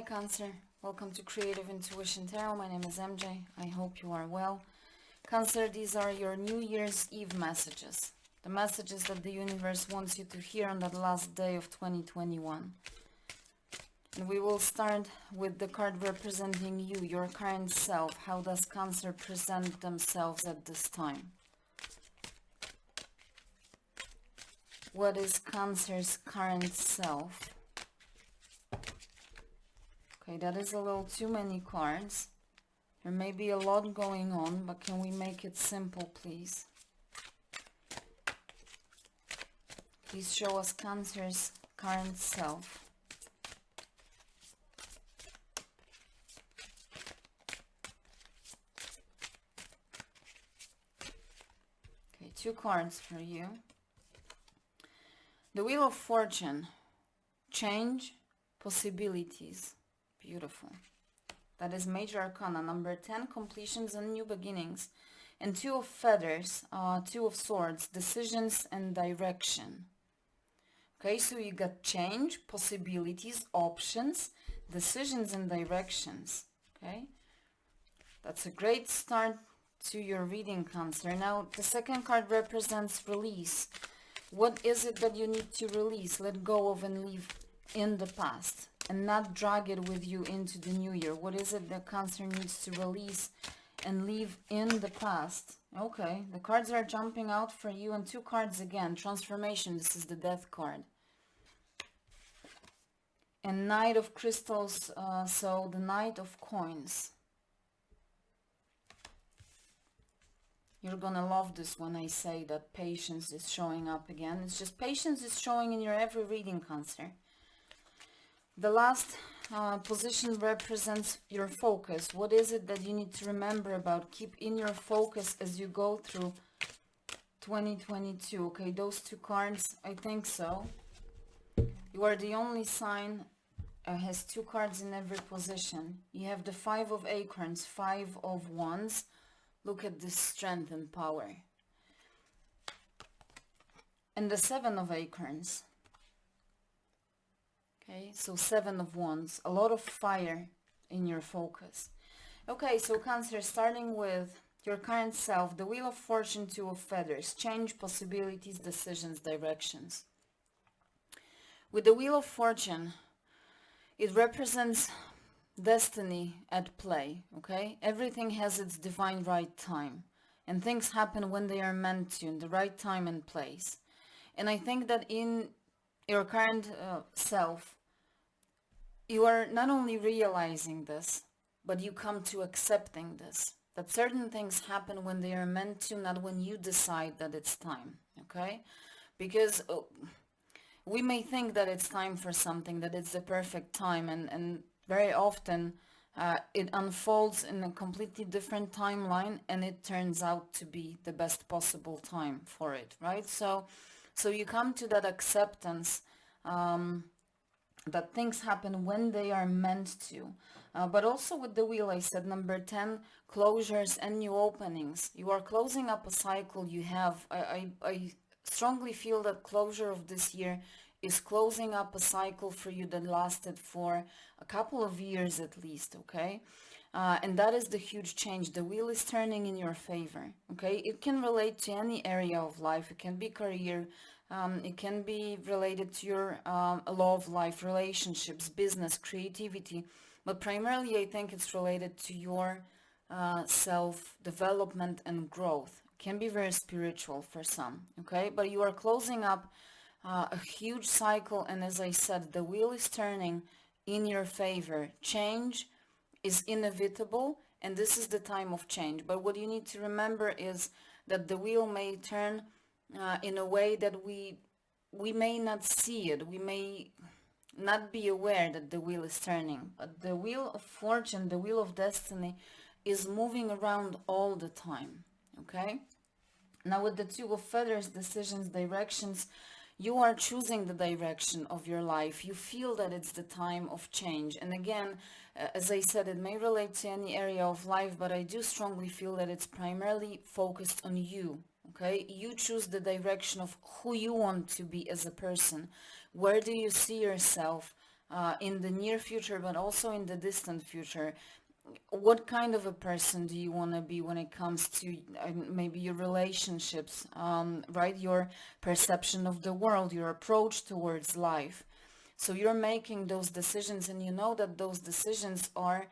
Hi Cancer, welcome to Creative Intuition Tarot. My name is MJ. I hope you are well. Cancer, these are your New Year's Eve messages. The messages that the universe wants you to hear on that last day of 2021. And we will start with the card representing you, your current self. How does Cancer present themselves at this time? What is Cancer's current self? Okay, that is a little too many cards. There may be a lot going on, but can we make it simple, please? Please show us Cancer's current self. Okay, 2 cards for you. The Wheel of Fortune. Change, possibilities. Beautiful. That is Major Arcana. Number 10, completions and new beginnings. And 2 of Feathers, 2 of Swords, decisions and direction. Okay, so you got change, possibilities, options, decisions and directions. Okay, that's a great start to your reading, Cancer. Now, the second card represents release. What is it that you need to release, let go of, and leave in the past, and not drag it with you into the new year? What is it that Cancer needs to release and leave in the past? Okay, the cards are jumping out for you, and 2 cards again. Transformation, this is the Death card. And Knight of Crystals, so the Knight of Coins. You're gonna love this when I say that patience is showing up again. It's just patience is showing in your every reading, Cancer. The last position represents your focus. What is it that you need to remember about? Keep in your focus as you go through 2022. Okay, those 2 cards, I think so. You are the only sign has 2 cards in every position. You have the 5 of Acorns, 5 of Wands. Look at this strength and power. And the 7 of Acorns. Okay, so 7 of Wands. A lot of fire in your focus. Okay, so Cancer, starting with your current self, the Wheel of Fortune, 2 of Feathers. Change, possibilities, decisions, directions. With the Wheel of Fortune, it represents destiny at play, okay? Everything has its divine right time, and things happen when they are meant to, in the right time and place. And I think that in your current self, you are not only realizing this, but you come to accepting this, that certain things happen when they are meant to, not when you decide that it's time, okay? Because we may think that it's time for something, that it's the perfect time, and very often it unfolds in a completely different timeline, and it turns out to be the best possible time for it, right? So you come to that acceptance that things happen when they are meant to. But also with the wheel, I said number 10, closures and new openings. You are closing up a cycle you have. I strongly feel that closure of this year is closing up a cycle for you that lasted for a couple of years at least, okay? And that is the huge change. The wheel is turning in your favor, okay? It can relate to any area of life. It can be career, it can be related to your love life, relationships, business, creativity, but primarily I think it's related to your self-development and growth. It can be very spiritual for some, okay? But you are closing up a huge cycle, and as I said, the wheel is turning in your favor. Change is inevitable, and this is the time of change. But what you need to remember is that the wheel may turn in a way that we may not see it. We may not be aware that the wheel is turning, but the Wheel of Fortune, the Wheel of Destiny, is moving around all the time, okay? Now with the 2 of Feathers, decisions, directions, you are choosing the direction of your life. You feel that it's the time of change. And again, as I said, it may relate to any area of life, but I do strongly feel that it's primarily focused on you, okay? You choose the direction of who you want to be as a person. Where do you see yourself in the near future, but also in the distant future. What kind of a person do you want to be when it comes to maybe your relationships, right? Your perception of the world, your approach towards life. So you're making those decisions, and you know that those decisions are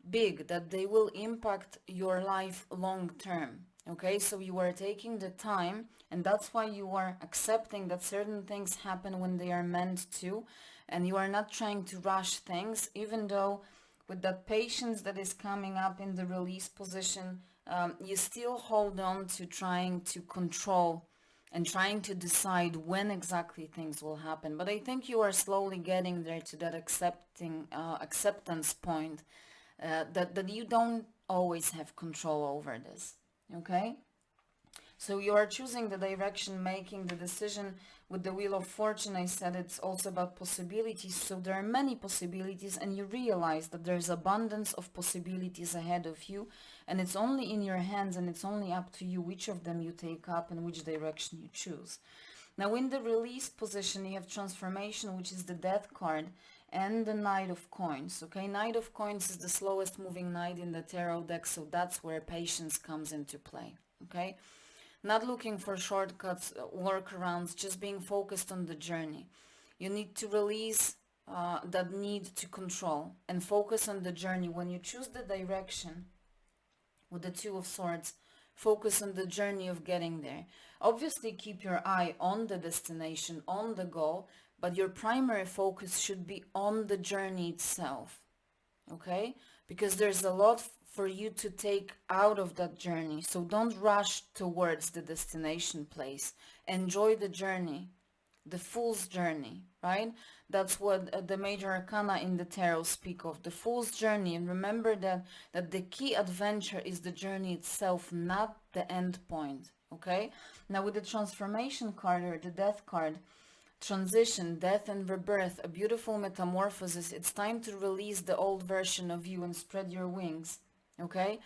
big, that they will impact your life long term. Okay, so you are taking the time, and that's why you are accepting that certain things happen when they are meant to, and you are not trying to rush things, even though with that patience that is coming up in the release position, you still hold on to trying to control and trying to decide when exactly things will happen. But I think you are slowly getting there to that acceptance point, that you don't always have control over this. Okay? So you are choosing the direction, making the decision with the Wheel of Fortune. I said it's also about possibilities. So there are many possibilities, and you realize that there's abundance of possibilities ahead of you, and it's only in your hands, and it's only up to you which of them you take up and which direction you choose. Now in the release position, you have transformation, which is the Death card, and the Knight of Coins. Okay, Knight of Coins is the slowest moving knight in the tarot deck, so that's where patience comes into play. Okay, not looking for shortcuts, workarounds, just being focused on the journey. You need to release that need to control and focus on the journey. When you choose the direction with the Two of Swords, focus on the journey of getting there. Obviously, keep your eye on the destination, on the goal, but your primary focus should be on the journey itself. Okay? Because there's a lot for you to take out of that journey. So don't rush towards the destination place. Enjoy the journey, the fool's journey, right? That's what the major arcana in the tarot speak of, the fool's journey. And remember that the key adventure is the journey itself, not the end point. Okay? Now with the transformation card, or the Death card, transition, death and rebirth, a beautiful metamorphosis. It's time to release the old version of you and spread your wings. Okay,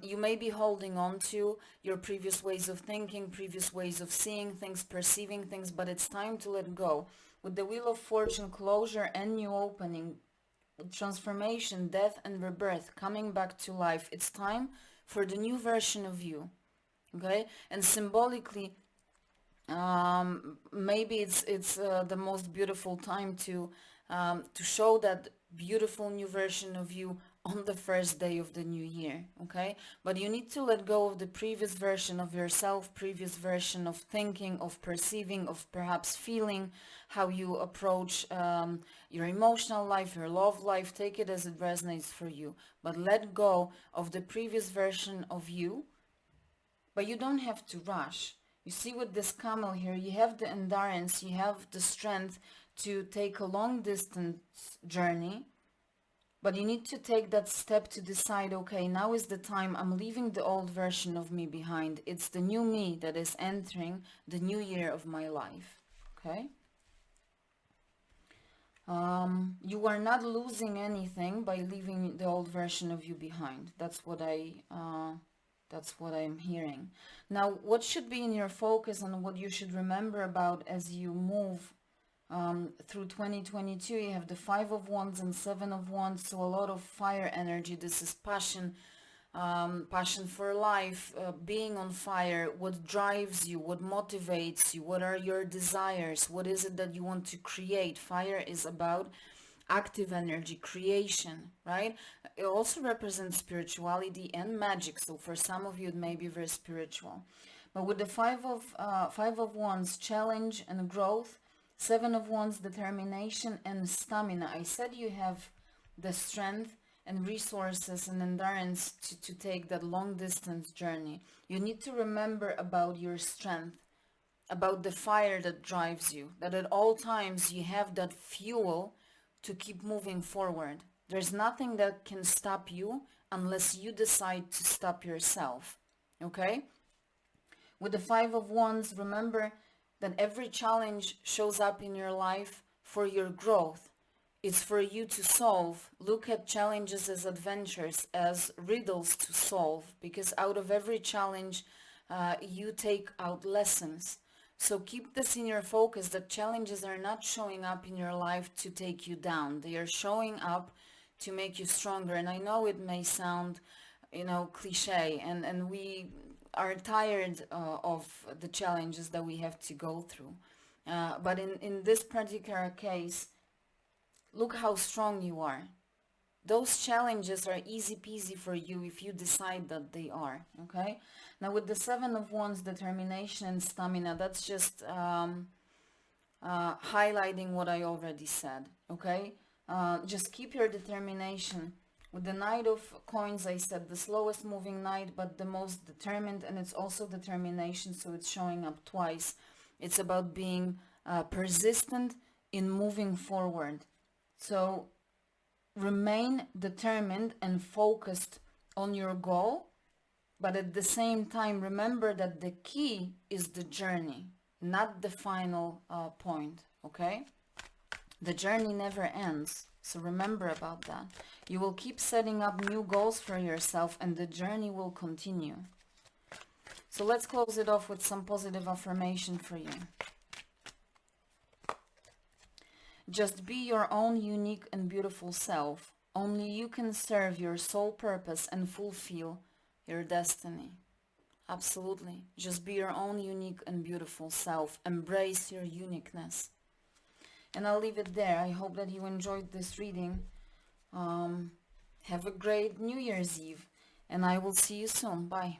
you may be holding on to your previous ways of thinking, previous ways of seeing things, perceiving things, but it's time to let go. With the Wheel of Fortune, closure and new opening, transformation, death and rebirth, coming back to life. It's time for the new version of you. Okay, and symbolically, maybe it's the most beautiful time to show that beautiful new version of you on the first day of the new year. Okay, but you need to let go of the previous version of yourself, previous version of thinking, of perceiving, of perhaps feeling, how you approach your emotional life, your love life. Take it as it resonates for you, but let go of the previous version of you. But you don't have to rush. You see, with this camel here, you have the endurance, you have the strength to take a long distance journey, but you need to take that step to decide, okay, now is the time. I'm leaving the old version of me behind. It's the new me that is entering the new year of my life. Okay? You are not losing anything by leaving the old version of you behind. That's what I'm hearing. Now, what should be in your focus and what you should remember about as you move through 2022, you have the Five of Wands and Seven of Wands, so a lot of fire energy. This is passion, passion for life, being on fire, what drives you, what motivates you, what are your desires, what is it that you want to create. Fire is about active energy, creation, right? It also represents spirituality and magic, so for some of you it may be very spiritual. But with the Five of Wands, challenge and growth, Seven of Wands, determination and stamina. I said you have the strength and resources and endurance to take that long distance journey. You need to remember about your strength, about the fire that drives you, that at all times you have that fuel to keep moving forward. There's nothing that can stop you unless you decide to stop yourself. Okay? With the Five of Wands, remember that every challenge shows up in your life for your growth. It's for you to solve. Look at challenges as adventures, as riddles to solve, because out of every challenge, you take out lessons. So keep this in your focus, that challenges are not showing up in your life to take you down. They are showing up to make you stronger. And I know it may sound, cliche, and we are tired of the challenges that we have to go through. But in this particular case, look how strong you are. Those challenges are easy peasy for you if you decide that they are, okay? Now with the Seven of Wands, determination and stamina, that's just highlighting what I already said, okay? Just keep your determination. With the Knight of Coins, I said the slowest moving knight, but the most determined, and it's also determination, so it's showing up twice. It's about being persistent in moving forward. So remain determined and focused on your goal, but at the same time, remember that the key is the journey, not the final point, okay? The journey never ends, so remember about that. You will keep setting up new goals for yourself and the journey will continue. So let's close it off with some positive affirmation for you. Just be your own unique and beautiful self. Only you can serve your soul purpose and fulfill your destiny. Absolutely. Just be your own unique and beautiful self. Embrace your uniqueness. And I'll leave it there. I hope that you enjoyed this reading. Have a great New Year's Eve. And I will see you soon. Bye.